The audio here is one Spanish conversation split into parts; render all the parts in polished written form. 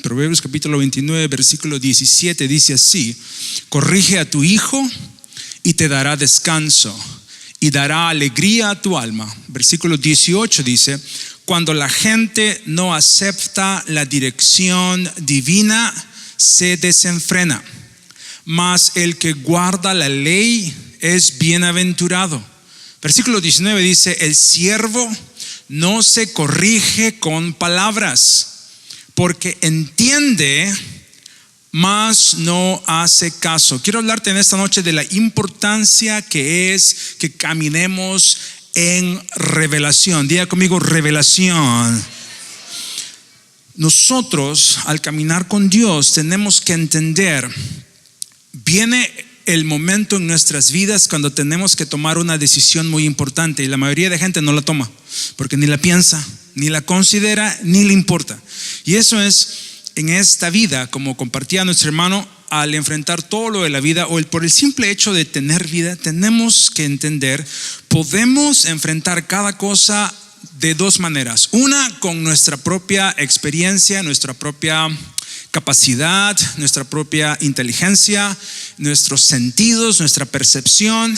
Proverbios capítulo 29, versículo 17 dice así: corrige a tu hijo y te dará descanso y dará alegría a tu alma. Versículo 18 dice: cuando la gente no acepta la dirección divina, se desenfrena, mas el que guarda la ley es bienaventurado. Versículo 19 dice: el siervo no se corrige con palabras, porque entiende, mas no hace caso. Quiero hablarte en esta noche de la importancia que es que caminemos en revelación. Diga conmigo: revelación. Nosotros, al caminar con Dios, tenemos que entender, viene el momento en nuestras vidas cuando tenemos que tomar una decisión muy importante, y la mayoría de gente no la toma porque ni la piensa, ni la considera, ni le importa. Y eso es en esta vida, como compartía nuestro hermano, al enfrentar todo lo de la vida, o por el simple hecho de tener vida, tenemos que entender, podemos enfrentar cada cosa de dos maneras. Una, con nuestra propia experiencia, nuestra propia capacidad, nuestra propia inteligencia, nuestros sentidos, nuestra percepción,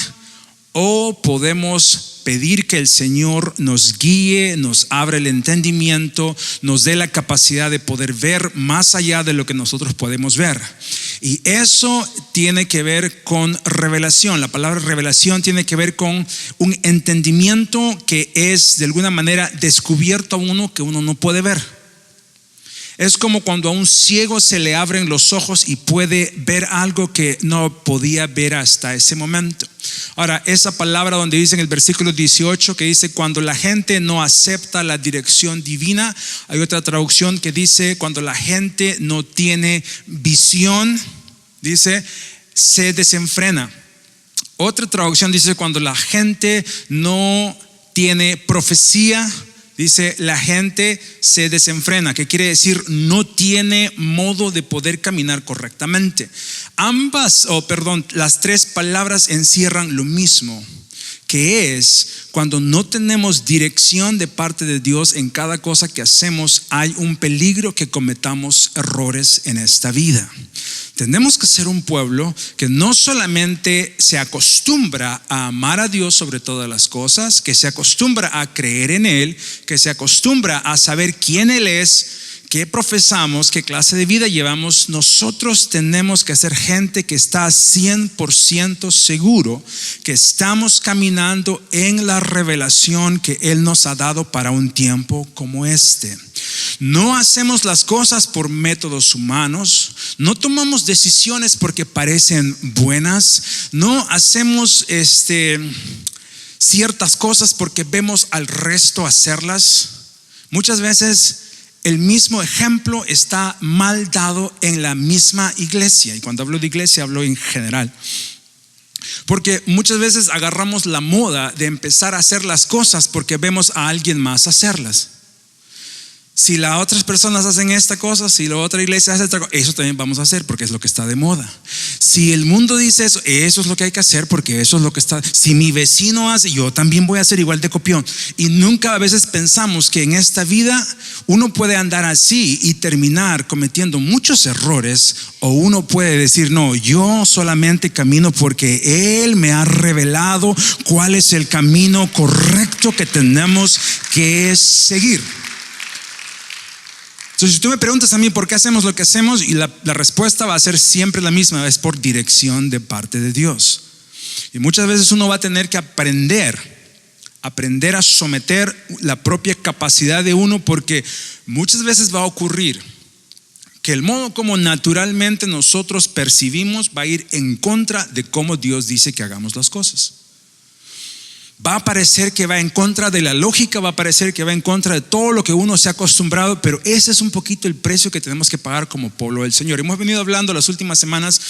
o podemos pedir que el Señor nos guíe, nos abra el entendimiento, nos dé la capacidad de poder ver más allá de lo que nosotros podemos ver. Y eso tiene que ver con revelación. La palabra revelación tiene que ver con un entendimiento que es de alguna manera descubierto a uno que uno no puede ver. Es como cuando a un ciego se le abren los ojos y puede ver algo que no podía ver hasta ese momento. Ahora, esa palabra donde dice en el versículo 18 que dice cuando la gente no acepta la dirección divina, hay otra traducción que dice cuando la gente no tiene visión, dice se desenfrena. Otra traducción dice cuando la gente no tiene profecía, dice la gente se desenfrena, que quiere decir no tiene modo de poder caminar correctamente. Las tres palabras encierran lo mismo, que es cuando no tenemos dirección de parte de Dios en cada cosa que hacemos, hay un peligro que cometamos errores en esta vida. Tenemos que ser un pueblo que no solamente se acostumbra a amar a Dios sobre todas las cosas, que se acostumbra a creer en Él, que se acostumbra a saber quién Él es, qué profesamos, qué clase de vida llevamos. Nosotros tenemos que ser gente que está 100% seguro que estamos caminando en la revelación que Él nos ha dado para un tiempo como este. No hacemos las cosas por métodos humanos, no tomamos decisiones porque parecen buenas, no hacemos ciertas cosas porque vemos al resto hacerlas. Muchas veces el mismo ejemplo está mal dado en la misma iglesia, y cuando hablo de iglesia hablo en general, porque muchas veces agarramos la moda de empezar a hacer las cosas porque vemos a alguien más hacerlas. Si las otras personas hacen esta cosa, si la otra iglesia hace esta cosa, eso también vamos a hacer porque es lo que está de moda. Si el mundo dice eso, eso es lo que hay que hacer porque eso es lo que está. Si mi vecino hace, yo también voy a hacer igual de copión. Y nunca a veces pensamos que en esta vida uno puede andar así y terminar cometiendo muchos errores, o uno puede decir no, yo solamente camino porque Él me ha revelado cuál es el camino correcto que tenemos que seguir. Entonces, si tú me preguntas a mí por qué hacemos lo que hacemos, y la respuesta va a ser siempre la misma: es por dirección de parte de Dios. Y muchas veces uno va a tener que aprender a someter la propia capacidad de uno, porque muchas veces va a ocurrir que el modo como naturalmente nosotros percibimos va a ir en contra de cómo Dios dice que hagamos las cosas. Va a parecer que va en contra de la lógica, va a parecer que va en contra de todo lo que uno se ha acostumbrado, pero ese es un poquito el precio que tenemos que pagar como pueblo del Señor. Hemos venido hablando las últimas semanas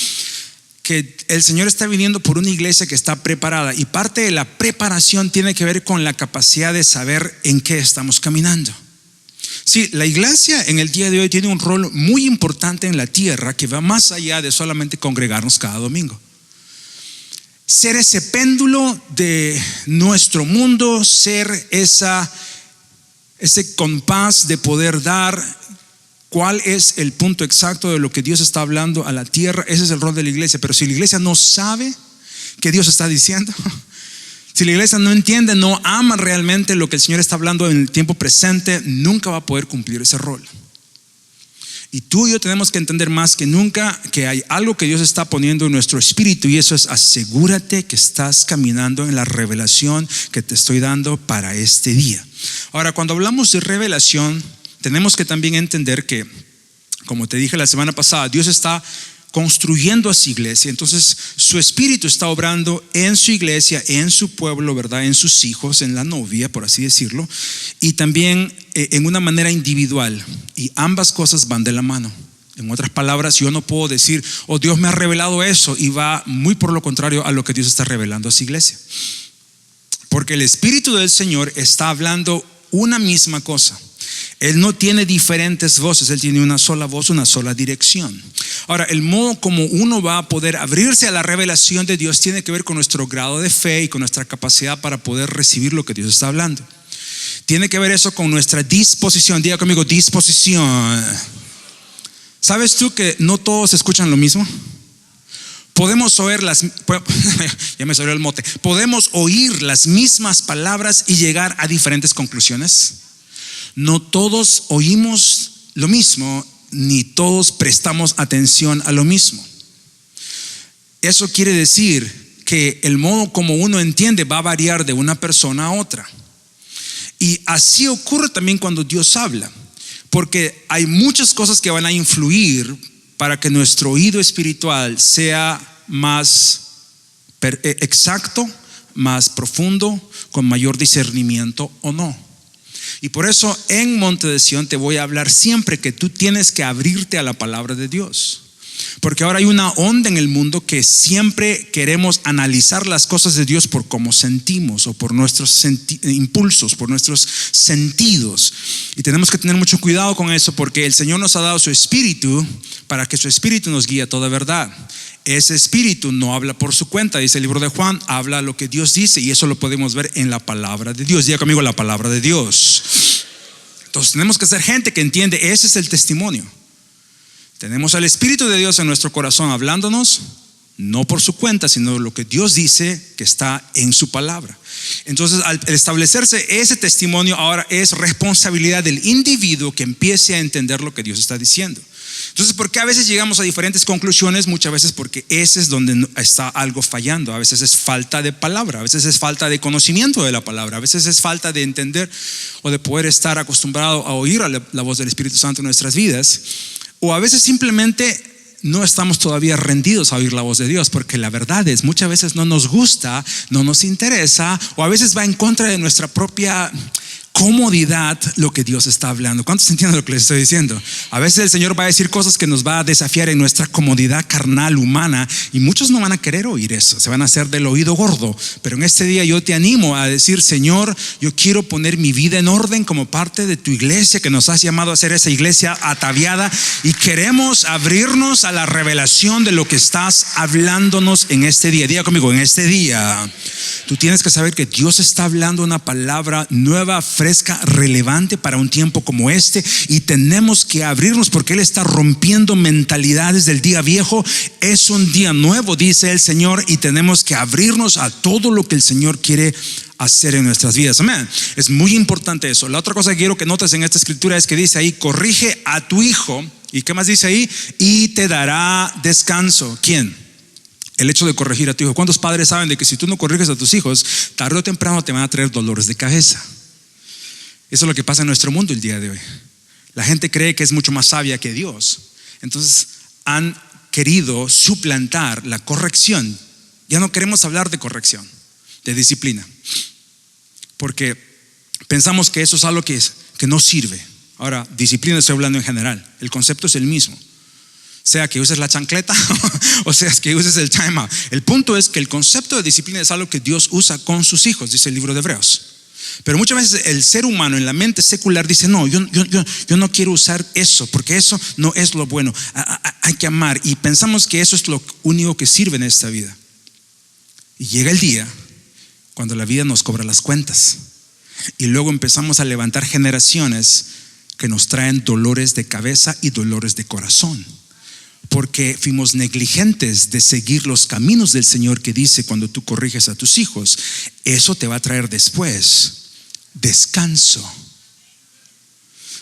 que el Señor está viniendo por una iglesia que está preparada, y parte de la preparación tiene que ver con la capacidad de saber en qué estamos caminando. Sí, la iglesia en el día de hoy tiene un rol muy importante en la tierra que va más allá de solamente congregarnos cada domingo. Ser ese péndulo de nuestro mundo, ser ese compás de poder dar ¿Cuál es el punto exacto de lo que Dios está hablando a la tierra? Ese es el rol de la iglesia. Pero si la iglesia no sabe qué Dios está diciendo, si la iglesia no entiende, no ama realmente lo que el Señor está hablando en el tiempo presente, nunca va a poder cumplir ese rol. Y tú y yo tenemos que entender más que nunca que hay algo que Dios está poniendo en nuestro espíritu, y eso es: asegúrate que estás caminando en la revelación que te estoy dando para este día. Ahora, cuando hablamos de revelación, tenemos que también entender que, como te dije la semana pasada, Dios está construyendo a su iglesia. Entonces su espíritu está obrando en su iglesia, en su pueblo, ¿verdad? En sus hijos, en la novia, por así decirlo, y también en una manera individual, y ambas cosas van de la mano. En otras palabras, yo no puedo decir: oh, Dios me ha revelado eso, y va muy por lo contrario a lo que Dios está revelando a su iglesia, porque el Espíritu del Señor está hablando una misma cosa. Él no tiene diferentes voces, Él tiene una sola voz, una sola dirección. Ahora, el modo como uno va a poder abrirse a la revelación de Dios tiene que ver con nuestro grado de fe y con nuestra capacidad para poder recibir lo que Dios está hablando. Tiene que ver eso con nuestra disposición. Diga conmigo: disposición. ¿Sabes tú que no todos escuchan lo mismo? Podemos oír ya me salió el mote. Podemos oír las mismas palabras y llegar a diferentes conclusiones. No todos oímos lo mismo, ni todos prestamos atención a lo mismo. Eso quiere decir que el modo como uno entiende va a variar de una persona a otra. Y así ocurre también cuando Dios habla, porque hay muchas cosas que van a influir para que nuestro oído espiritual sea más exacto, más profundo, con mayor discernimiento o no. Y por eso en Monte de Sion te voy a hablar siempre que tú tienes que abrirte a la palabra de Dios. Porque ahora hay una onda en el mundo que siempre queremos analizar las cosas de Dios por cómo sentimos, o por nuestros impulsos, por nuestros sentidos. Y tenemos que tener mucho cuidado con eso, porque el Señor nos ha dado su espíritu para que su espíritu nos guíe a toda verdad. Ese espíritu no habla por su cuenta, dice el libro de Juan, habla lo que Dios dice, y eso lo podemos ver en la palabra de Dios. Diga conmigo: la palabra de Dios. Entonces tenemos que ser gente que entiende, ese es el testimonio. Tenemos al Espíritu de Dios en nuestro corazón hablándonos, no por su cuenta, sino lo que Dios dice que está en su palabra. Entonces, al establecerse ese testimonio, ahora es responsabilidad del individuo que empiece a entender lo que Dios está diciendo. Entonces, ¿por qué a veces llegamos a diferentes conclusiones? Muchas veces porque ese es donde está algo fallando. A veces es falta de palabra, a veces es falta de conocimiento de la palabra, a veces es falta de entender o de poder estar acostumbrado a oír la voz del Espíritu Santo en nuestras vidas. O a veces simplemente no estamos todavía rendidos a oír la voz de Dios, porque la verdad es, muchas veces no nos gusta, no nos interesa, o a veces va en contra de nuestra propia comodidad lo que Dios está hablando. ¿Cuántos entienden lo que les estoy diciendo? A veces el Señor va a decir cosas que nos va a desafiar en nuestra comodidad carnal, humana, y muchos no van a querer oír eso, se van a hacer del oído gordo. Pero en este día yo te animo a decir: Señor, yo quiero poner mi vida en orden como parte de tu iglesia, que nos has llamado a ser esa iglesia ataviada, y queremos abrirnos a la revelación de lo que estás hablándonos en este día. Diga conmigo: en este día. Tú tienes que saber que Dios está hablando una palabra nueva, fresca, relevante para un tiempo como este, y tenemos que abrirnos porque Él está rompiendo mentalidades del día viejo. Es un día nuevo, dice el Señor, y tenemos que abrirnos a todo lo que el Señor quiere hacer en nuestras vidas. Amén. Es muy importante eso. La otra cosa que quiero que notes en esta escritura es que dice ahí: corrige a tu hijo. ¿Y qué más dice ahí? Y te dará descanso. ¿Quién? El hecho de corregir a tu hijo. ¿Cuántos padres saben de que si tú no corriges a tus hijos, tarde o temprano te van a traer dolores de cabeza? Eso es lo que pasa en nuestro mundo el día de hoy. La gente cree que es mucho más sabia que Dios. Entonces han querido suplantar la corrección. Ya no queremos hablar de corrección, de disciplina, porque pensamos que eso es algo que no sirve. Ahora, disciplina estoy hablando en general. El concepto es el mismo. Sea que uses la chancleta o sea que uses el time out. El punto es que el concepto de disciplina es algo que Dios usa con sus hijos, dice el libro de Hebreos. Pero muchas veces el ser humano en la mente secular dice: no, yo no quiero usar eso, porque eso no es lo bueno. Hay que amar, y pensamos que eso es lo único que sirve en esta vida. Y llega el día cuando la vida nos cobra las cuentas, y luego empezamos a levantar generaciones que nos traen dolores de cabeza y dolores de corazón, porque fuimos negligentes de seguir los caminos del Señor, que dice: cuando tú corriges a tus hijos, eso te va a traer después descanso.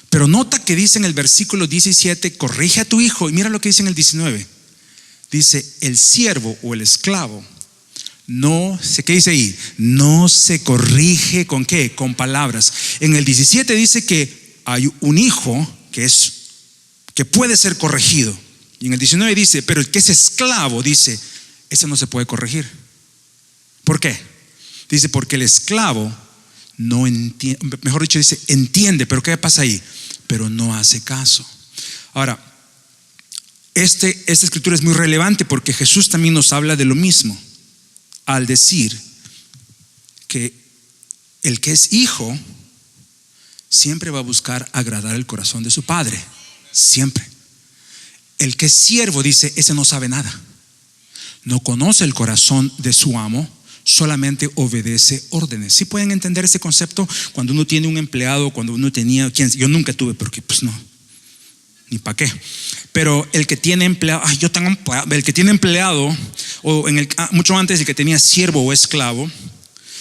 Pero nota que dice en el versículo 17: corrige a tu hijo. Y mira lo que dice en el 19. Dice: el siervo o el esclavo no sé qué dice ahí, no se corrige con qué, con palabras. En el 17 dice que hay un hijo que puede ser corregido. Y en el 19 dice: pero el que es esclavo, dice, ese no se puede corregir. ¿Por qué? Dice: porque el esclavo no entiende, mejor dicho, dice entiende, pero ¿qué pasa ahí? Pero no hace caso. Ahora, esta escritura es muy relevante, porque Jesús también nos habla de lo mismo, al decir que el que es hijo siempre va a buscar agradar el corazón de su padre, siempre. El que es siervo, dice, ese no sabe nada, no conoce el corazón de su amo, solamente obedece órdenes. ¿Sí pueden entender ese concepto? Cuando uno tiene un empleado, cuando uno tenía, yo nunca tuve, porque pues no, ni para qué. Pero el que tiene empleado, el que tiene empleado, o mucho antes el que tenía siervo o esclavo,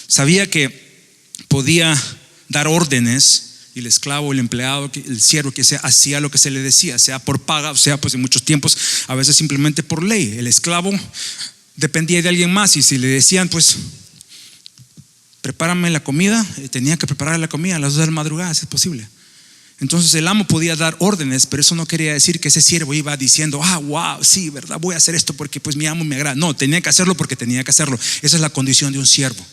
sabía que podía dar órdenes, y el esclavo, el empleado, el siervo, que sea, hacía lo que se le decía, sea por paga, o sea, pues en muchos tiempos, a veces simplemente por ley. El esclavo dependía de alguien más, y si le decían, pues prepárame la comida, tenía que preparar la comida a las 2 de la madrugada, si es posible. Entonces el amo podía dar órdenes, pero eso no quería decir que ese siervo iba diciendo: wow, sí, verdad, voy a hacer esto porque pues mi amo me agrada. No, tenía que hacerlo porque tenía que hacerlo. Esa es la condición de un siervo.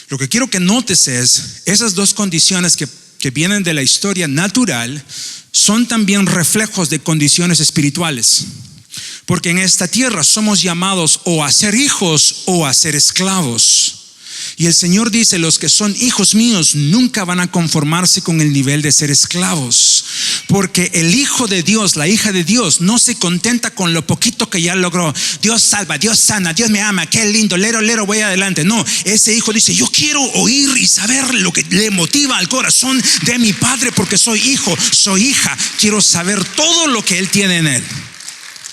Lo que quiero que notes es, esas dos condiciones que vienen de la historia natural son también reflejos de condiciones espirituales, porque en esta tierra somos llamados o a ser hijos o a ser esclavos. Y el Señor dice: los que son hijos míos nunca van a conformarse con el nivel de ser esclavos, porque el hijo de Dios, la hija de Dios, no se contenta con lo poquito que ya logró. Dios salva, Dios sana, Dios me ama, qué lindo, lero, voy adelante. No, ese hijo dice: yo quiero oír y saber lo que le motiva al corazón de mi padre, porque soy hijo, soy hija, quiero saber todo lo que él tiene en él.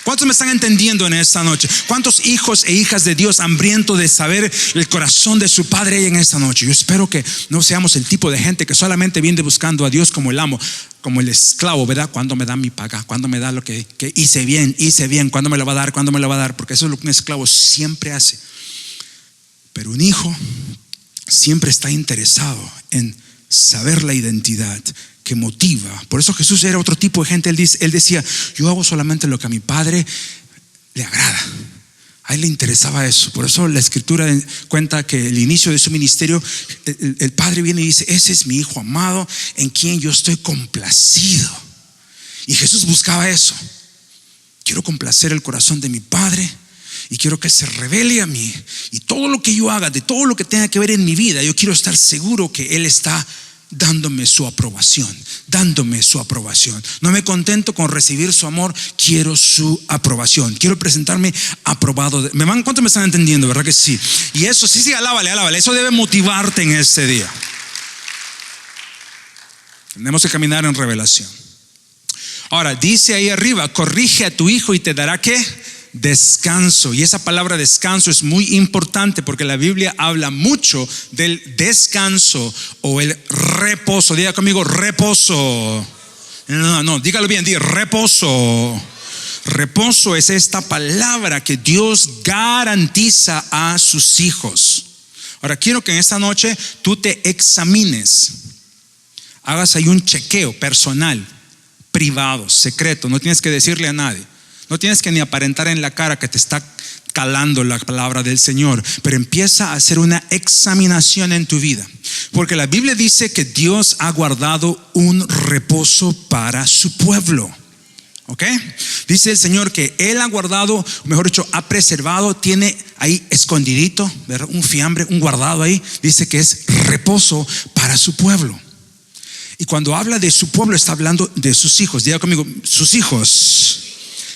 ¿Cuántos me están entendiendo en esta noche? ¿Cuántos hijos e hijas de Dios hambrientos de saber el corazón de su padre hay en esta noche? Yo espero que no seamos el tipo de gente que solamente viene buscando a Dios como el amo, como el esclavo, ¿verdad? ¿Cuándo me da mi paga? ¿Cuándo me da lo que hice bien? ¿Cuándo me lo va a dar? ¿Cuándo me lo va a dar? Porque eso es lo que un esclavo siempre hace. Pero un hijo siempre está interesado en saber la identidad que motiva. Por eso Jesús era otro tipo de gente. Él decía: yo hago solamente lo que a mi padre le agrada. A él le interesaba eso. Por eso la escritura cuenta que el inicio de su ministerio, el padre viene y dice: ese es mi hijo amado, en quien yo estoy complacido. Y Jesús buscaba eso. Quiero complacer el corazón de mi padre, y quiero que se revele a mí, y todo lo que yo haga, de todo lo que tenga que ver en mi vida, yo quiero estar seguro que él está dándome su aprobación. No me contento con recibir su amor, quiero su aprobación. Quiero presentarme aprobado. ¿Cuántos me están entendiendo? ¿Verdad que sí? Y eso, sí, alábale. Eso debe motivarte en este día. Tenemos que caminar en revelación. Ahora, dice ahí arriba: corrige a tu hijo y te dará ¿qué? Descanso. Y esa palabra descanso es muy importante, porque la Biblia habla mucho del descanso o el reposo. Diga conmigo: reposo. No, dígalo bien, diga reposo. Reposo es esta palabra que Dios garantiza a sus hijos. Ahora quiero que en esta noche tú te examines, hagas ahí un chequeo personal, privado, secreto. No tienes que decirle a nadie. No tienes que ni aparentar en la cara que te está calando la palabra del Señor, pero empieza a hacer una examinación en tu vida, porque la Biblia dice que Dios ha guardado un reposo para su pueblo. ¿Ok? Dice el Señor que Él ha guardado, mejor dicho, ha preservado, tiene ahí escondidito, ¿verdad? Un fiambre, un guardado ahí. Dice que es reposo para su pueblo. Y cuando habla de su pueblo, está hablando de sus hijos. Diga conmigo: sus hijos.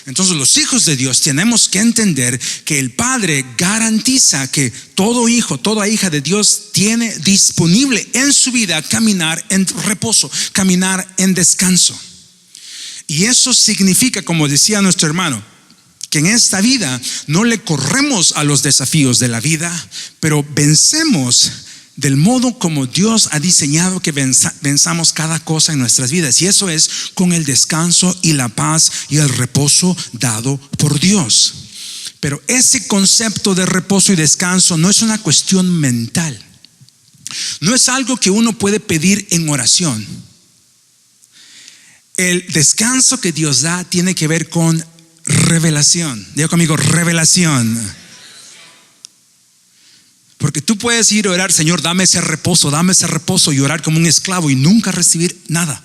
Entonces los hijos de Dios tenemos que entender que el Padre garantiza que todo hijo, toda hija de Dios tiene disponible en su vida caminar en reposo, caminar en descanso. Y eso significa, como decía nuestro hermano, que en esta vida no le corremos a los desafíos de la vida, pero vencemos del modo como Dios ha diseñado que venzamos cada cosa en nuestras vidas. Y eso es con el descanso y la paz y el reposo dado por Dios. Pero ese concepto de reposo y descanso no es una cuestión mental. No es algo que uno puede pedir en oración. El descanso que Dios da tiene que ver con revelación. Diga conmigo, revelación. Porque tú puedes ir a orar, Señor, dame ese reposo, y orar como un esclavo y nunca recibir nada.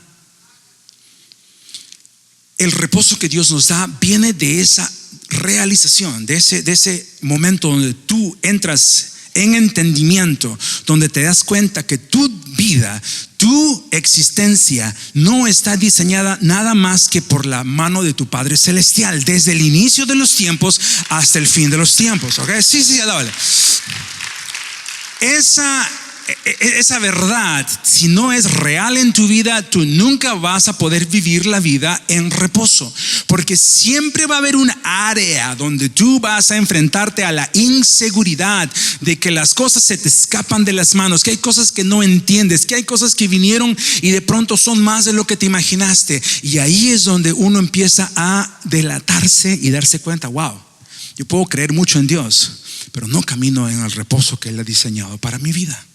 El reposo que Dios nos da viene de esa realización, de ese momento donde tú entras en entendimiento, donde te das cuenta que tu vida, tu existencia no está diseñada nada más que por la mano de tu Padre Celestial, desde el inicio de los tiempos hasta el fin de los tiempos. ¿Ok? Sí, vale. Esa verdad, si no es real en tu vida, tú nunca vas a poder vivir la vida en reposo, porque siempre va a haber un área donde tú vas a enfrentarte a la inseguridad de que las cosas se te escapan de las manos, que hay cosas que no entiendes, que hay cosas que vinieron y de pronto son más de lo que te imaginaste. Y ahí es donde uno empieza a delatarse y darse cuenta, wow, yo puedo creer mucho en Dios, pero no camino en el reposo que Él ha diseñado para mi vida.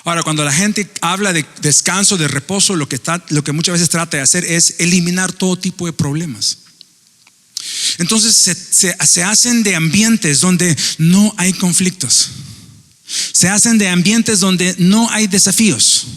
Ahora, cuando la gente habla de descanso, de reposo, lo que muchas veces trata de hacer es eliminar todo tipo de problemas. Entonces se hacen de ambientes donde no hay conflictos. Se hacen de ambientes donde no hay desafíos.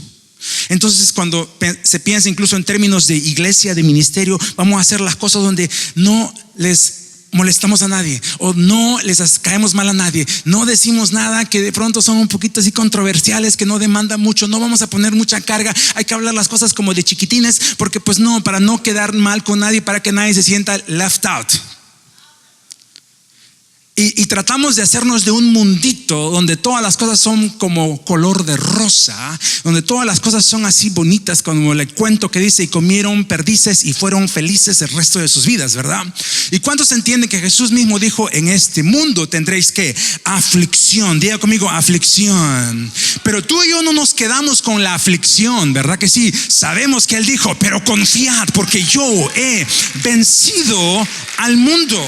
Entonces, cuando se piensa incluso en términos de iglesia, de ministerio, vamos a hacer las cosas donde no les molestamos a nadie o no les caemos mal a nadie, no decimos nada que de pronto son un poquito así controversiales, que no demandan mucho, no vamos a poner mucha carga, hay que hablar las cosas como de chiquitines, porque pues no, para no quedar mal con nadie, para que nadie se sienta left out. Y tratamos de hacernos de un mundito donde todas las cosas son como color de rosa, donde todas las cosas son así bonitas, como el cuento que dice: y comieron perdices y fueron felices el resto de sus vidas, ¿verdad? ¿Y cuántos entienden que Jesús mismo dijo: en este mundo tendréis que aflicción? Diga conmigo, aflicción. Pero tú y yo no nos quedamos con la aflicción, ¿verdad que sí? Sabemos que Él dijo: pero confiad, porque yo he vencido al mundo.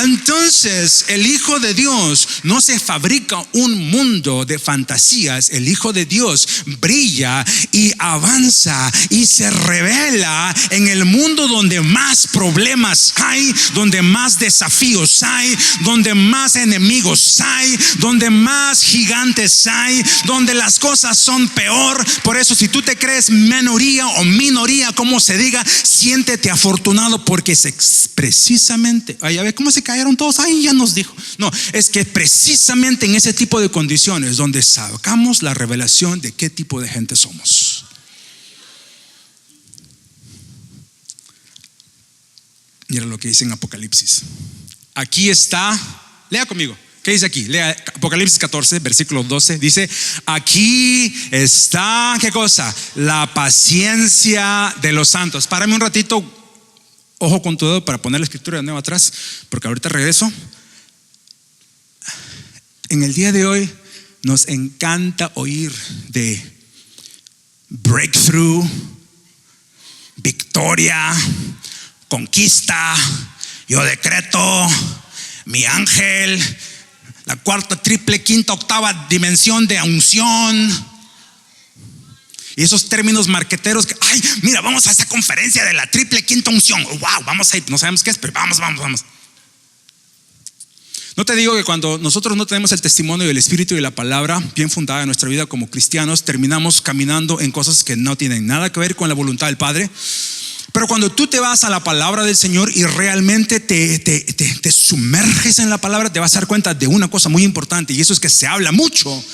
Entonces, el Hijo de Dios no se fabrica un mundo de fantasías. El Hijo de Dios brilla y avanza y se revela en el mundo donde más problemas hay, donde más desafíos hay, donde más enemigos hay, donde más gigantes hay, donde las cosas son peor. Por eso, si tú te crees minoría o minoría, como se diga, siéntete afortunado, porque precisamente, a ver cómo se cayeron todos, ahí ya nos dijo. No, es que precisamente en ese tipo de condiciones donde sacamos la revelación de qué tipo de gente somos. Mira lo que dice en Apocalipsis. Aquí está, lea conmigo. ¿Qué dice aquí? Lea Apocalipsis 14, versículo 12. Dice: aquí está, ¿qué cosa? La paciencia de los santos. Párame un ratito. Ojo con tu dedo para poner la escritura de nuevo atrás, porque ahorita regreso. En el día de hoy nos encanta oír de breakthrough, victoria, conquista. Yo decreto, mi ángel, la cuarta, triple, quinta, octava dimensión de unción. Y esos términos marqueteros que, ay, mira, vamos a esa conferencia de la triple quinta unción. Wow, vamos a ir, no sabemos qué es, pero vamos. No te digo que cuando nosotros no tenemos el testimonio del Espíritu y la palabra bien fundada en nuestra vida como cristianos, terminamos caminando en cosas que no tienen nada que ver con la voluntad del Padre. Pero cuando tú te vas a la palabra del Señor y realmente te sumerges en la palabra, te vas a dar cuenta de una cosa muy importante, y eso es que se habla mucho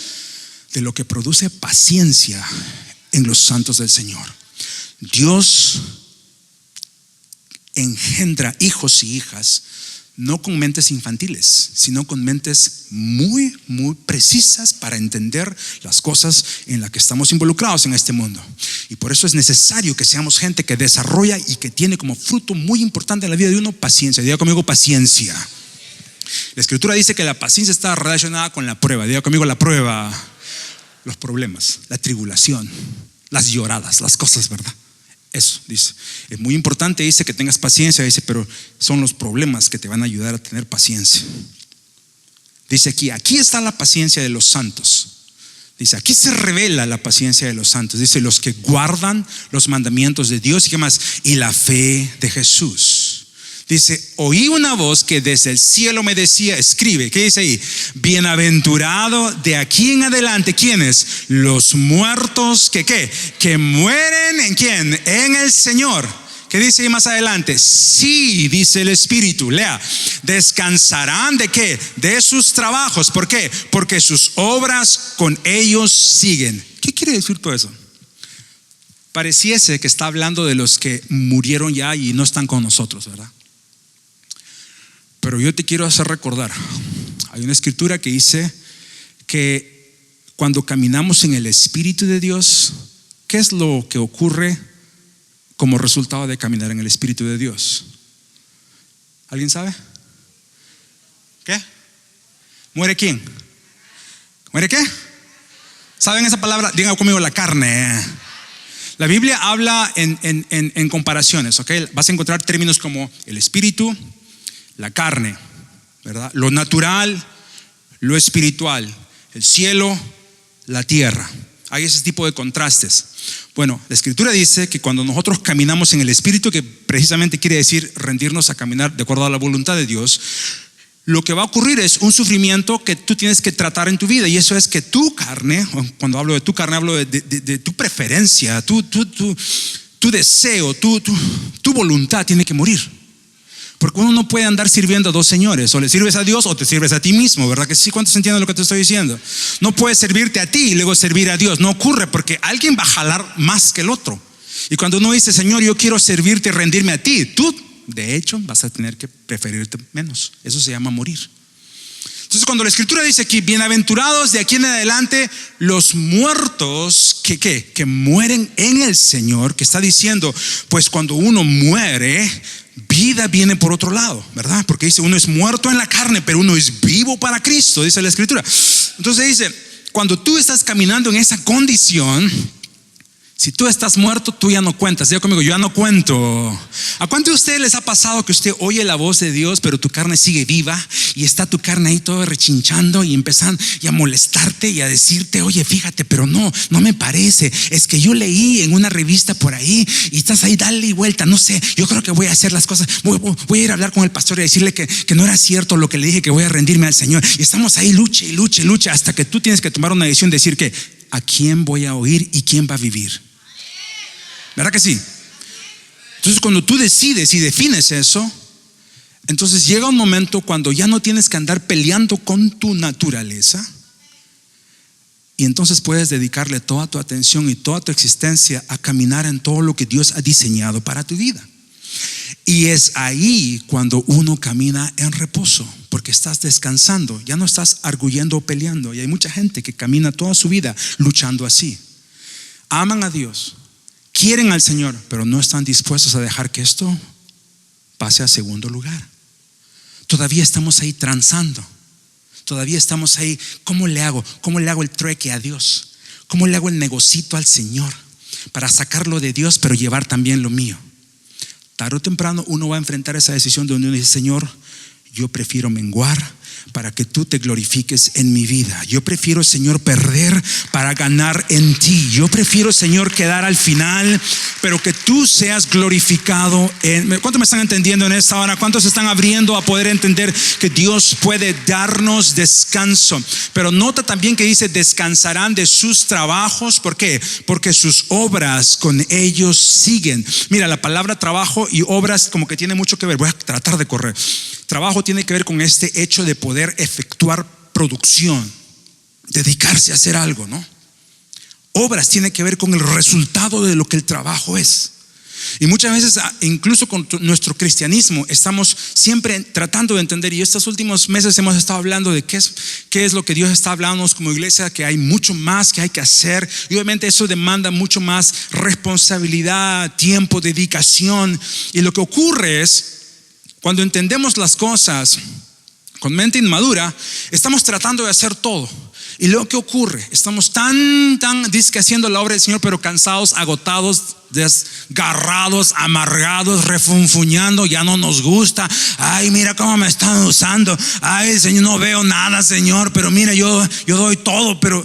de lo que produce paciencia en los santos del Señor. Dios engendra hijos y hijas, no con mentes infantiles, sino con mentes muy, muy precisas para entender las cosas en las que estamos involucrados en este mundo. Y por eso es necesario que seamos gente que desarrolla y que tiene como fruto muy importante en la vida de uno paciencia. Diga conmigo paciencia. La Escritura dice que la paciencia está relacionada con la prueba. Diga conmigo la prueba, los problemas, la tribulación, las lloradas, las cosas, ¿verdad? Eso dice, es muy importante, dice, que tengas paciencia, dice, pero son los problemas que te van a ayudar a tener paciencia. Dice aquí está la paciencia de los santos. Dice, aquí se revela la paciencia de los santos. Dice, los que guardan los mandamientos de Dios y qué más, y la fe de Jesús. Dice, oí una voz que desde el cielo me decía, escribe, ¿qué dice ahí? Bienaventurado de aquí en adelante, ¿quiénes? Los muertos que mueren ¿en quién? En el Señor. ¿Qué dice ahí más adelante? Sí, dice el Espíritu, lea, descansarán ¿de qué? De sus trabajos. ¿Por qué? Porque sus obras con ellos siguen. ¿Qué quiere decir todo eso? Pareciese que está hablando de los que murieron ya y no están con nosotros, ¿verdad? Pero yo te quiero hacer recordar, hay una escritura que dice que cuando caminamos en el Espíritu de Dios, ¿qué es lo que ocurre como resultado de caminar en el Espíritu de Dios? ¿Alguien sabe? ¿Qué? ¿Muere quién? ¿Muere qué? ¿Saben esa palabra? Digan conmigo, la carne. La Biblia habla en comparaciones, ¿ok? Vas a encontrar términos como el Espíritu, la carne, ¿verdad? Lo natural, lo espiritual, el cielo, la tierra. Hay ese tipo de contrastes. Bueno, la Escritura dice que cuando nosotros caminamos en el Espíritu, que precisamente quiere decir rendirnos a caminar de acuerdo a la voluntad de Dios, lo que va a ocurrir es un sufrimiento que tú tienes que tratar en tu vida. Y eso es que tu carne, cuando hablo de tu carne, hablo de tu preferencia, tu deseo, tu voluntad tiene que morir. Porque uno no puede andar sirviendo a dos señores. O le sirves a Dios o te sirves a ti mismo, ¿verdad que sí? ¿Cuántos entienden lo que te estoy diciendo? No puedes servirte a ti y luego servir a Dios. No ocurre, porque alguien va a jalar más que el otro. Y cuando uno dice, Señor, yo quiero servirte y rendirme a ti, tú de hecho vas a tener que preferirte menos. Eso se llama morir. Entonces, cuando la Escritura dice aquí, bienaventurados de aquí en adelante los muertos que mueren en el Señor, que está diciendo, pues cuando uno muere, vida viene por otro lado, ¿verdad? Porque dice, uno es muerto en la carne, pero uno es vivo para Cristo, dice la Escritura. Entonces dice, cuando tú estás caminando en esa condición, si tú estás muerto, tú ya no cuentas. Diga conmigo, yo ya no cuento. ¿A cuánto de ustedes les ha pasado que usted oye la voz de Dios, pero tu carne sigue viva y está tu carne ahí todo rechinchando y empiezan a molestarte y a decirte, oye, fíjate, pero no me parece, es que yo leí en una revista por ahí y estás ahí, dale vuelta, no sé, yo creo que voy a hacer las cosas, voy a ir a hablar con el pastor y decirle que no era cierto lo que le dije, que voy a rendirme al Señor? Y estamos ahí, luche hasta que tú tienes que tomar una decisión, decir que ¿a quién voy a oír y quién va a vivir? ¿Verdad que sí? Entonces, cuando tú decides y defines eso, entonces llega un momento cuando ya no tienes que andar peleando con tu naturaleza, y entonces puedes dedicarle toda tu atención y toda tu existencia a caminar en todo lo que Dios ha diseñado para tu vida. Y es ahí cuando uno camina en reposo, porque estás descansando, ya no estás arguyendo o peleando. Y hay mucha gente que camina toda su vida luchando así. Aman a Dios, quieren al Señor, pero no están dispuestos a dejar que esto pase a segundo lugar. Todavía estamos ahí transando. Todavía estamos ahí, ¿cómo le hago? ¿Cómo le hago el trueque a Dios? ¿Cómo le hago el negocito al Señor para sacarlo de Dios, pero llevar también lo mío? Tarde o temprano uno va a enfrentar esa decisión donde uno dice, Señor, yo prefiero menguar para que tú te glorifiques en mi vida. Yo prefiero, Señor, perder para ganar en ti. Yo prefiero, Señor, quedar al final, pero que tú seas glorificado en... ¿Cuántos me están entendiendo en esta hora? ¿Cuántos se están abriendo a poder entender que Dios puede darnos descanso? Pero nota también que dice, descansarán de sus trabajos. ¿Por qué? Porque sus obras con ellos siguen. Mira, la palabra trabajo y obras como que tiene mucho que ver. Voy a tratar de correr. Trabajo tiene que ver con este hecho de poder efectuar producción, dedicarse a hacer algo, ¿no? Obras tiene que ver con el resultado de lo que el trabajo es. Y muchas veces, incluso con nuestro cristianismo, estamos siempre tratando de entender. Y estos últimos meses hemos estado hablando de qué es lo que Dios está hablándonos como iglesia, que hay mucho más que hay que hacer. Y obviamente eso demanda mucho más responsabilidad, tiempo, dedicación. Y lo que ocurre es, cuando entendemos las cosas con mente inmadura, estamos tratando de hacer todo. Y luego, ¿qué ocurre? Estamos tan dizque haciendo la obra del Señor, pero cansados, agotados, desgarrados, amargados, refunfuñando. Ya no nos gusta. Ay, mira cómo me están usando. Ay, Señor, no veo nada, Señor, pero mira, yo doy todo. Pero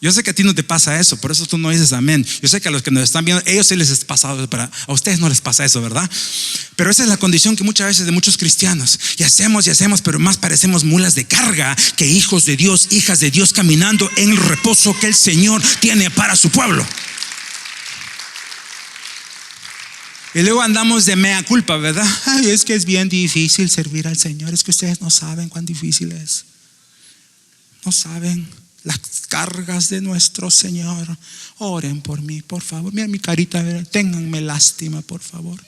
yo sé que a ti no te pasa eso, por eso tú no dices amén. Yo sé que a los que nos están viendo, ellos sí les ha pasado, pero a ustedes no les pasa eso, ¿verdad? Pero esa es la condición que muchas veces de muchos cristianos. Y hacemos, pero más parecemos mulas de carga que hijos de Dios, hijas de Dios, caminando en el reposo que el Señor tiene para su pueblo. Y luego andamos de mea culpa, ¿verdad? Ay, es que es bien difícil servir al Señor. Es que ustedes no saben cuán difícil es. No saben las cargas de nuestro Señor. Oren por mí, por favor. Mira mi carita, ténganme lástima, por favor.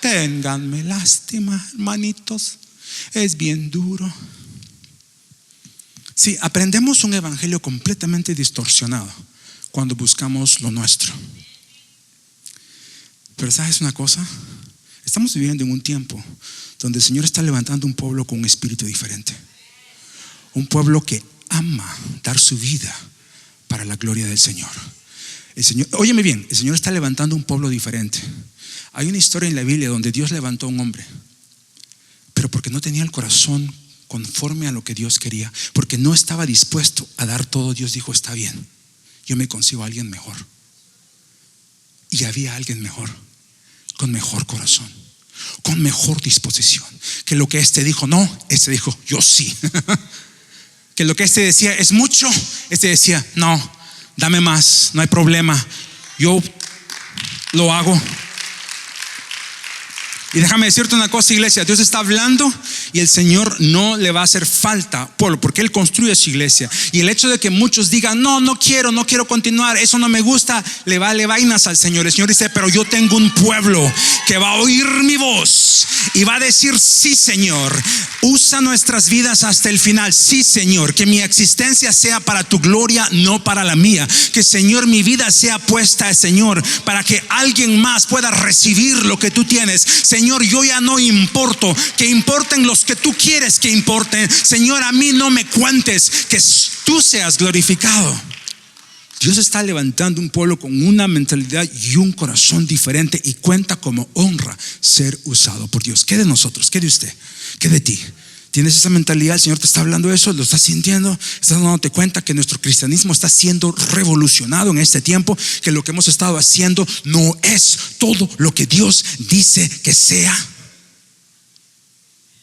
Ténganme lástima, hermanitos. Es bien duro. Sí, aprendemos un evangelio completamente distorsionado cuando buscamos lo nuestro. Pero ¿sabes una cosa? Estamos viviendo en un tiempo donde el Señor está levantando un pueblo con un espíritu diferente. Un pueblo que ama dar su vida para la gloria del Señor. El Señor, óyeme bien, el Señor está levantando un pueblo diferente. Hay una historia en la Biblia donde Dios levantó a un hombre, pero porque no tenía el corazón conforme a lo que Dios quería, porque no estaba dispuesto a dar todo, Dios dijo: está bien, yo me consigo a alguien mejor. Y había alguien mejor, con mejor corazón, con mejor disposición. Que lo que este dijo no, este dijo yo sí. Que lo que este decía es mucho, este decía no, dame más, no hay problema, yo lo hago. Y déjame decirte una cosa, iglesia, Dios está hablando y el Señor no le va a hacer falta pueblo, porque Él construye su iglesia. Y el hecho de que muchos digan no quiero continuar, eso no me gusta, le vale vainas al Señor. El Señor dice: pero yo tengo un pueblo que va a oír mi voz y va a decir: sí, Señor, usa nuestras vidas hasta el final. Sí, Señor, que mi existencia sea para tu gloria, no para la mía. Que, Señor, mi vida sea puesta, Señor, para que alguien más pueda recibir lo que tú tienes. Señor, yo ya no importo, que importen los que tú quieres que importen. Señor, a mí no me cuentes, que tú seas glorificado. Dios está levantando un pueblo con una mentalidad y un corazón diferente, y cuenta como honra ser usado por Dios. ¿Qué de nosotros? ¿Qué de usted? ¿Qué de ti? ¿Tienes esa mentalidad? El Señor te está hablando eso, lo estás sintiendo, estás dándote cuenta que nuestro cristianismo está siendo revolucionado en este tiempo, que lo que hemos estado haciendo no es todo lo que Dios dice que sea.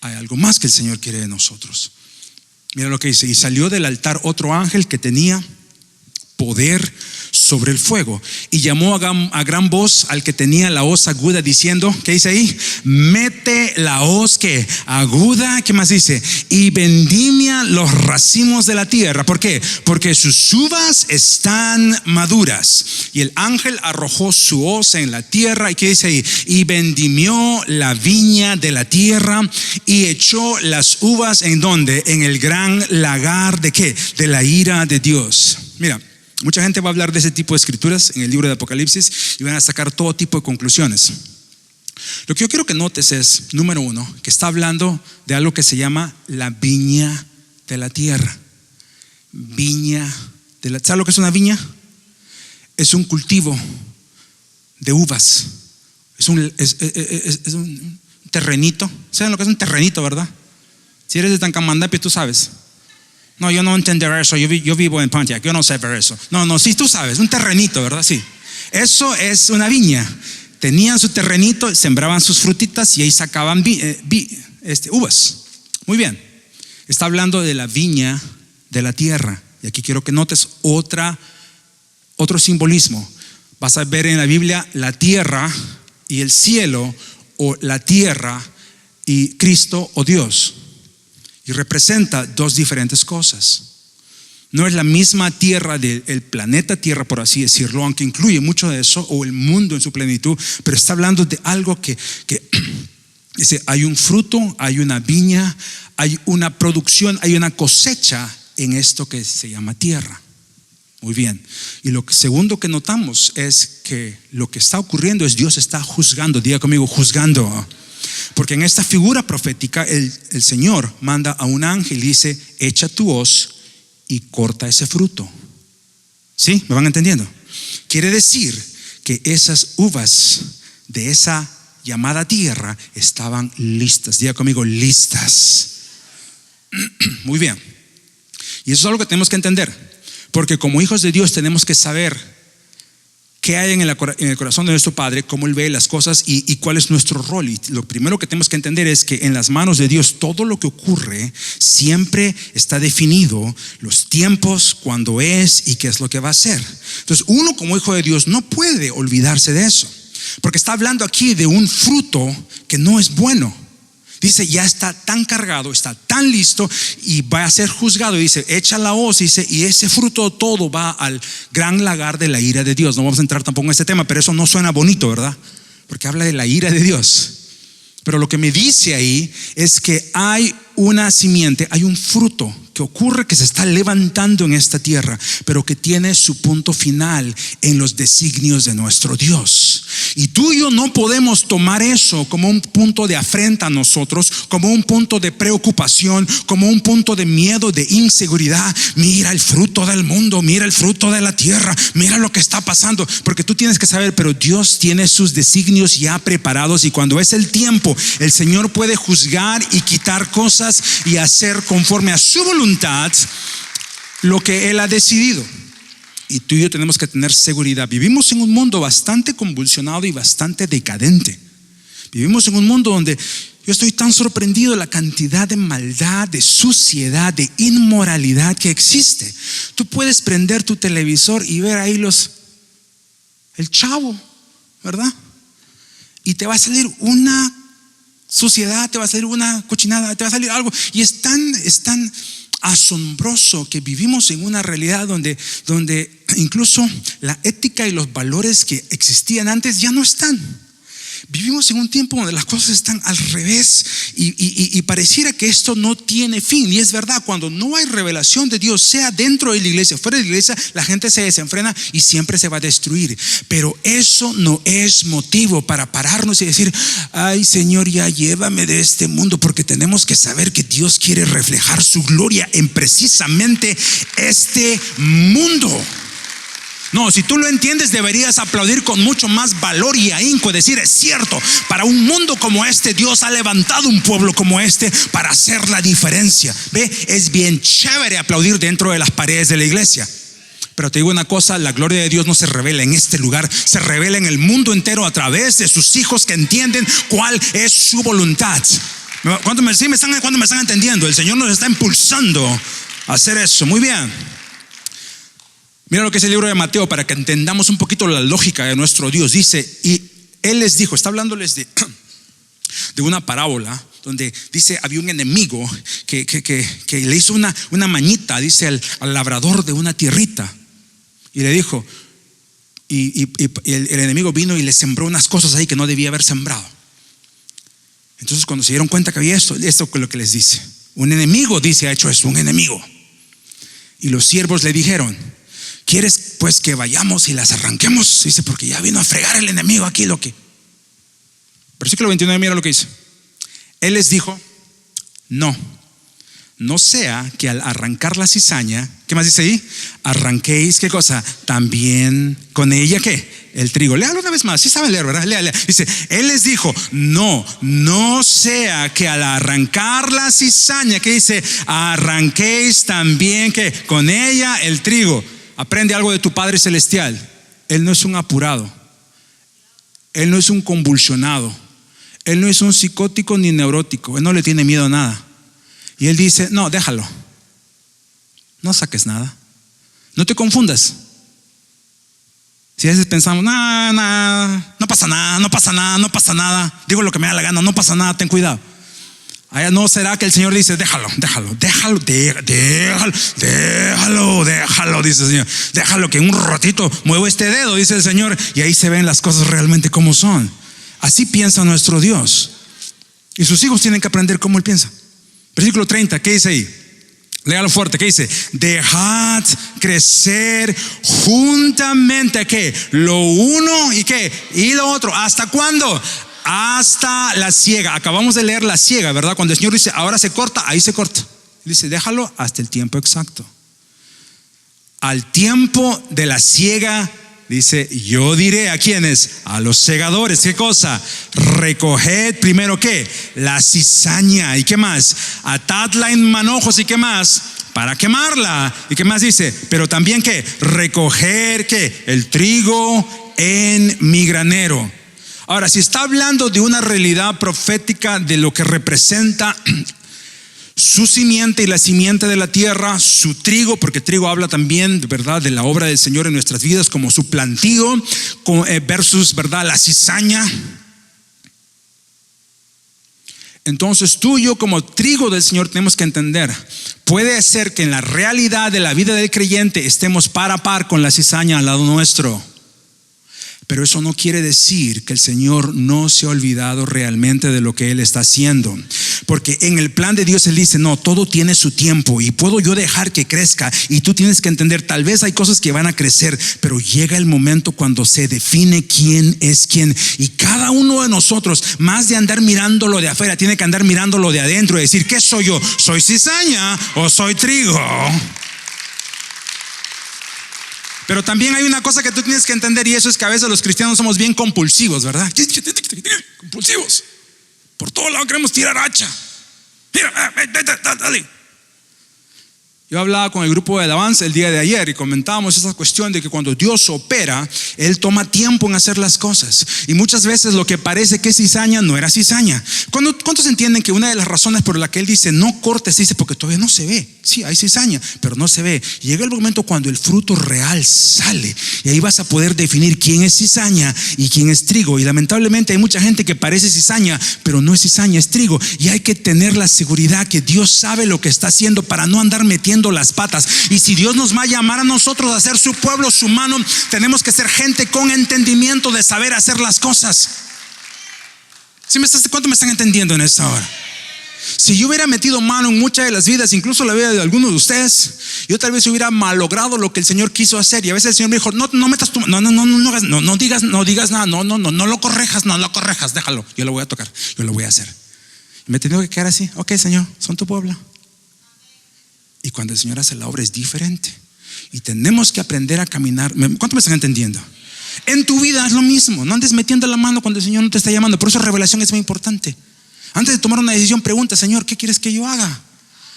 Hay algo más que el Señor quiere de nosotros. Mira lo que dice: y salió del altar otro ángel que tenía poder sobre el fuego, y llamó a gran voz al que tenía la hoz aguda, diciendo, ¿qué dice ahí? Mete la hoz que aguda, ¿qué más dice? Y vendimia los racimos de la tierra. ¿Por qué? Porque sus uvas están maduras. Y el ángel arrojó su hoz en la tierra, y ¿qué dice ahí? Y vendimió la viña de la tierra y echó las uvas ¿en dónde? En el gran lagar ¿de qué? De la ira de Dios. Mira, mucha gente va a hablar de ese tipo de escrituras en el libro de Apocalipsis y van a sacar todo tipo de conclusiones. Lo que yo quiero que notes es, número uno, que está hablando de algo que se llama la viña de la tierra. Viña de la tierra. ¿Sabes lo que es una viña? Es un cultivo de uvas. Es un terrenito. ¿Saben lo que es un terrenito, verdad? Si eres de Tancamandapi, tú sabes. No, yo no entenderé eso, yo vivo en Pontiac, yo no sé ver eso. No, sí, tú sabes, un terrenito, ¿verdad? Sí. Eso es una viña. Tenían su terrenito, sembraban sus frutitas y ahí sacaban uvas. Muy bien. Está hablando de la viña de la tierra. Y aquí quiero que notes otro simbolismo. Vas a ver en la Biblia la tierra y el cielo, o la tierra y Cristo o Dios. Y representa dos diferentes cosas. No es la misma tierra del planeta Tierra, por así decirlo, aunque incluye mucho de eso, o el mundo en su plenitud, pero está hablando de algo que dice, hay un fruto, hay una viña, hay una producción, hay una cosecha en esto que se llama tierra. Muy bien. Y lo segundo que notamos es que lo que está ocurriendo es Dios está juzgando. Diga conmigo, juzgando. Porque en esta figura profética el Señor manda a un ángel y dice, echa tu hoz y corta ese fruto. ¿Sí? ¿Me van entendiendo? Quiere decir que esas uvas de esa llamada tierra estaban listas. Diga conmigo, listas. Muy bien. Y eso es algo que tenemos que entender, porque como hijos de Dios tenemos que saber qué hay en el corazón de nuestro Padre, cómo Él ve las cosas y cuál es nuestro rol. Y lo primero que tenemos que entender es que en las manos de Dios todo lo que ocurre siempre está definido, los tiempos, cuándo es y qué es lo que va a hacer. Entonces uno como hijo de Dios no puede olvidarse de eso, porque está hablando aquí de un fruto que no es bueno. Dice, ya está tan cargado, está tan listo y va a ser juzgado. Dice, echa la hoz, dice, y ese fruto todo va al gran lagar de la ira de Dios. No vamos a entrar tampoco en este tema, pero eso no suena bonito, ¿verdad? Porque habla de la ira de Dios. Pero lo que me dice ahí es que hay una simiente, hay un fruto que ocurre, que se está levantando en esta tierra, pero que tiene su punto final en los designios de nuestro Dios. Y tú y yo no podemos tomar eso como un punto de afrenta a nosotros, como un punto de preocupación, como un punto de miedo, de inseguridad. Mira el fruto del mundo, mira el fruto de la tierra, mira lo que está pasando. Porque tú tienes que saber, pero Dios tiene sus designios ya preparados, y cuando es el tiempo, el Señor puede juzgar y quitar cosas y hacer conforme a su voluntad lo que Él ha decidido. Y tú y yo tenemos que tener seguridad. Vivimos en un mundo bastante convulsionado y bastante decadente. Vivimos en un mundo donde yo estoy tan sorprendido de la cantidad de maldad, de suciedad, de inmoralidad que existe. Tú puedes prender tu televisor y ver ahí el Chavo, ¿verdad? Y te va a salir una suciedad, te va a salir una cochinada, te va a salir algo. Y es tan asombroso que vivimos en una realidad donde incluso la ética y los valores que existían antes ya no están. Vivimos en un tiempo donde las cosas están al revés y pareciera que esto no tiene fin. Y es verdad, cuando no hay revelación de Dios, sea dentro de la iglesia, fuera de la iglesia, la gente se desenfrena y siempre se va a destruir. Pero eso no es motivo para pararnos y decir, ay Señor, ya llévame de este mundo, porque tenemos que saber que Dios quiere reflejar su gloria en precisamente este mundo. No, si tú lo entiendes, deberías aplaudir con mucho más valor y ahínco, decir, es cierto, para un mundo como este Dios ha levantado un pueblo como este para hacer la diferencia. Ve, es bien chévere aplaudir dentro de las paredes de la iglesia, pero te digo una cosa, la gloria de Dios no se revela en este lugar, se revela en el mundo entero a través de sus hijos que entienden cuál es su voluntad. ¿Cuántos me están entendiendo? El Señor nos está impulsando a hacer eso. Muy bien. Mira lo que es el libro de Mateo para que entendamos un poquito la lógica de nuestro Dios. Dice, y Él les dijo, está hablándoles de una parábola donde dice, había un enemigo que le hizo una mañita, dice, al labrador de una tierrita, y le dijo, y el enemigo vino y le sembró unas cosas ahí que no debía haber sembrado. Entonces cuando se dieron cuenta que había esto es lo que les dice, un enemigo, dice, ha hecho eso, un enemigo. Y los siervos le dijeron, ¿quieres pues que vayamos y las arranquemos? Dice, porque ya vino a fregar el enemigo aquí lo que. Versículo 29, mira lo que dice. Él les dijo, no sea que al arrancar la cizaña, ¿qué más dice ahí? Arranquéis, ¿qué cosa? También con ella, ¿qué? El trigo. Léalo una vez más, sí saben leer, ¿verdad? Léalo. Dice, Él les dijo, no sea que al arrancar la cizaña, ¿qué dice? Arranquéis también, ¿qué? Con ella el trigo. Aprende algo de tu Padre Celestial. Él no es un apurado, Él no es un convulsionado, Él no es un psicótico ni neurótico. Él no le tiene miedo a nada. Y Él dice, no, déjalo, no saques nada, no te confundas. Si a veces pensamos, no pasa nada, digo lo que me da la gana, no pasa nada, ten cuidado. Allá no será que el Señor dice, déjalo, dice el Señor. Déjalo que en un ratito muevo este dedo, dice el Señor, y ahí se ven las cosas realmente como son. Así piensa nuestro Dios. Y sus hijos tienen que aprender cómo Él piensa. Versículo 30, ¿qué dice ahí? Léalo fuerte, ¿qué dice? Dejad crecer juntamente, ¿qué? Lo uno y ¿qué? Y lo otro. ¿Hasta cuándo? Hasta la siega. Acabamos de leer la siega, ¿verdad? Cuando el Señor dice, ahora se corta, ahí se corta. Dice, déjalo hasta el tiempo exacto. Al tiempo de la siega, dice, yo diré a quienes, a los segadores, ¿qué cosa? Recoged primero, ¿qué? La cizaña. ¿Y qué más? Atadla en manojos. ¿Y qué más? Para quemarla. ¿Y qué más dice? Pero también, ¿qué? Recoger, ¿qué? El trigo en mi granero. Ahora, si está hablando de una realidad profética de lo que representa su simiente y la simiente de la tierra, su trigo, porque trigo habla también, ¿verdad?, de la obra del Señor en nuestras vidas, como su plantío versus, ¿verdad?, la cizaña. Entonces tú y yo, como trigo del Señor, tenemos que entender, puede ser que en la realidad de la vida del creyente estemos par a par con la cizaña al lado nuestro, pero eso no quiere decir que el Señor no se ha olvidado realmente de lo que Él está haciendo. Porque en el plan de Dios Él dice, no, todo tiene su tiempo y puedo yo dejar que crezca. Y tú tienes que entender, tal vez hay cosas que van a crecer, pero llega el momento cuando se define quién es quién. Y cada uno de nosotros, más de andar mirándolo de afuera, tiene que andar mirándolo de adentro y decir, ¿qué soy yo? ¿Soy cizaña o soy trigo? Pero también hay una cosa que tú tienes que entender, y eso es que a veces los cristianos somos bien compulsivos, ¿verdad? Compulsivos. Por todo lado queremos tirar hacha. Mira, dale. Yo hablaba con el grupo de alabanza el día de ayer y comentábamos esa cuestión de que cuando Dios opera, Él toma tiempo en hacer las cosas. Y muchas veces lo que parece que es cizaña no era cizaña. ¿Cuántos entienden que una de las razones por la que Él dice no cortes, dice porque todavía no se ve? Sí, hay cizaña, pero no se ve. Llega el momento cuando el fruto real sale y ahí vas a poder definir quién es cizaña y quién es trigo. Y lamentablemente hay mucha gente que parece cizaña, pero no es cizaña, es trigo. Y hay que tener la seguridad que Dios sabe lo que está haciendo para no andar metiendo las patas. Y si Dios nos va a llamar a nosotros a ser su pueblo, su mano, tenemos que ser gente con entendimiento de saber hacer las cosas. ¿Cuánto me están entendiendo en esta hora? Si yo hubiera metido mano en muchas de las vidas, incluso la vida de algunos de ustedes, yo tal vez hubiera malogrado lo que el Señor quiso hacer. Y a veces el Señor me dijo, no metas tu mano, no digas nada, no lo correjas, déjalo, yo lo voy a tocar, yo lo voy a hacer. Y me he tenido que quedar así, ok, Señor, son tu pueblo. Y cuando el Señor hace la obra es diferente. Y tenemos que aprender a caminar. ¿Cuánto me están entendiendo? En tu vida es lo mismo. No andes metiendo la mano cuando el Señor no te está llamando. Por eso revelación es muy importante. Antes de tomar una decisión, pregunta, Señor, ¿qué quieres que yo haga?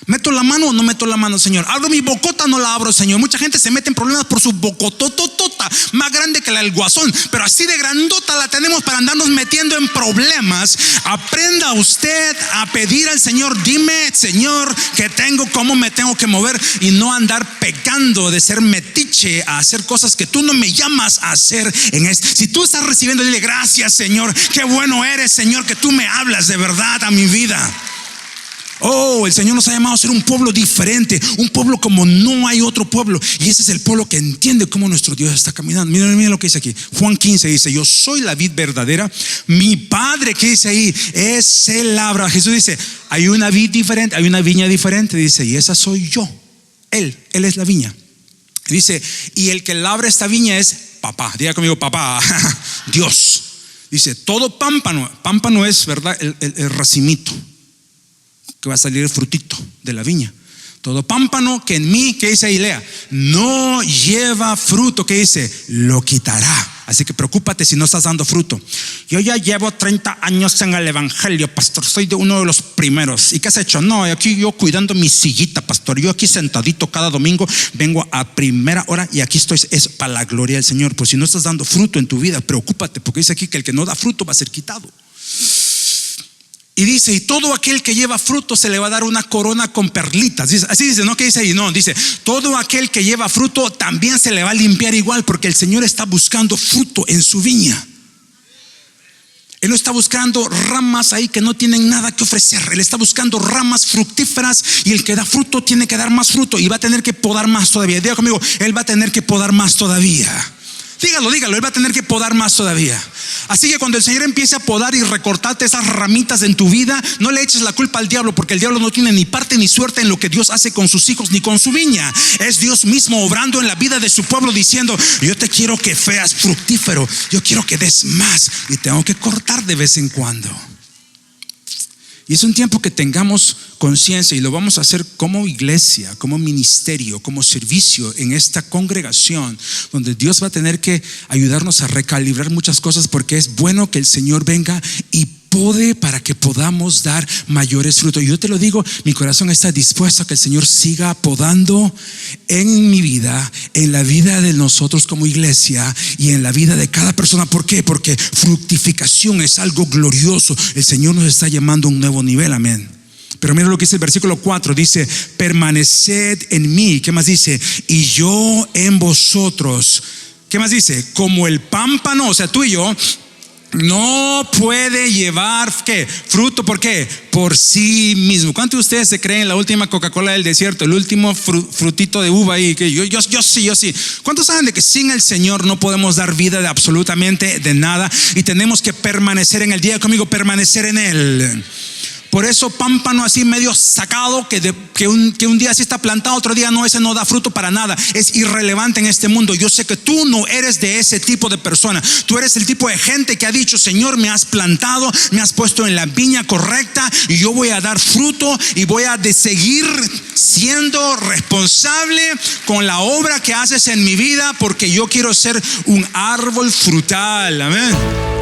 ¿Meto la mano o no meto la mano, Señor? ¿Abro mi bocota o no la abro, Señor? Mucha gente se mete en problemas por su bocototota, más grande que la del guasón, pero así de grandota la tenemos para andarnos metiendo en problemas. Aprenda usted a pedir al Señor, dime, Señor, ¿qué tengo? ¿Cómo me tengo que mover? Y no andar pecando de ser metiche a hacer cosas que tú no me llamas a hacer en esto. Si tú estás recibiendo, dile gracias, Señor, qué bueno eres, Señor, que tú me hablas de verdad a mi vida. Oh, el Señor nos ha llamado a ser un pueblo diferente, un pueblo como no hay otro pueblo. Y ese es el pueblo que entiende cómo nuestro Dios está caminando. Miren lo que dice aquí. Juan 15 dice, yo soy la vid verdadera, mi Padre, que dice ahí, es el labrador. Jesús dice, hay una vid diferente, hay una viña diferente, dice, y esa soy yo. Él es la viña. Dice, y el que labra esta viña es papá. Diga conmigo, papá. Dios. Dice, todo pámpano es, ¿verdad? El racimito que va a salir el frutito de la viña. Todo pámpano que en mí, que dice ahí, lea, no lleva fruto, que dice, lo quitará. Así que preocúpate si no estás dando fruto. Yo ya llevo 30 años en el evangelio, pastor, soy de uno de los primeros. ¿Y qué has hecho? No, aquí yo cuidando mi sillita, pastor. Yo aquí sentadito cada domingo, vengo a primera hora y aquí estoy, es para la gloria del Señor. Pues si no estás dando fruto en tu vida, preocúpate, porque dice aquí que el que no da fruto va a ser quitado. Y dice, y todo aquel que lleva fruto se le va a dar una corona con perlitas. Así dice, ¿no? ¿Qué dice ahí? No, dice, todo aquel que lleva fruto también se le va a limpiar igual, porque el Señor está buscando fruto en su viña. Él no está buscando ramas ahí que no tienen nada que ofrecer. Él está buscando ramas fructíferas, y el que da fruto tiene que dar más fruto, y va a tener que podar más todavía. Diga conmigo, Él va a tener que podar más todavía. Dígalo, Él va a tener que podar más todavía. Así que cuando el Señor empiece a podar y recortarte esas ramitas en tu vida, no le eches la culpa al diablo, porque el diablo no tiene ni parte ni suerte en lo que Dios hace con sus hijos ni con su viña. Es Dios mismo obrando en la vida de su pueblo, diciendo: yo te quiero que seas fructífero, yo quiero que des más, y tengo que cortar de vez en cuando. Y es un tiempo que tengamos conciencia, y lo vamos a hacer como iglesia, como ministerio, como servicio en esta congregación, donde Dios va a tener que ayudarnos a recalibrar muchas cosas, porque es bueno que el Señor venga y pode para que podamos dar mayores frutos. Y yo te lo digo, mi corazón está dispuesto a que el Señor siga podando en mi vida, en la vida de nosotros como iglesia y en la vida de cada persona. ¿Por qué? Porque fructificación es algo glorioso. El Señor nos está llamando a un nuevo nivel, amén. Pero mira lo que dice el versículo 4, dice: permaneced en mí. ¿Qué más dice? Y yo en vosotros. ¿Qué más dice? Como el pámpano, o sea, tú y yo, no puede llevar ¿qué? Fruto. ¿Por qué? Por sí mismo. ¿Cuántos de ustedes se creen la última Coca-Cola del desierto, el último frutito de uva ahí? Que yo sí. ¿Cuántos saben de que sin el Señor no podemos dar vida de absolutamente de nada? Y tenemos que permanecer en él. Diga conmigo, permanecer en él. Por eso pámpano así medio sacado, que un día sí está plantado, otro día no, ese no da fruto para nada. Es irrelevante en este mundo. Yo sé que tú no eres de ese tipo de persona. Tú eres el tipo de gente que ha dicho: Señor, me has plantado, me has puesto en la viña correcta, y yo voy a dar fruto, y voy a seguir siendo responsable con la obra que haces en mi vida, porque yo quiero ser un árbol frutal. Amén.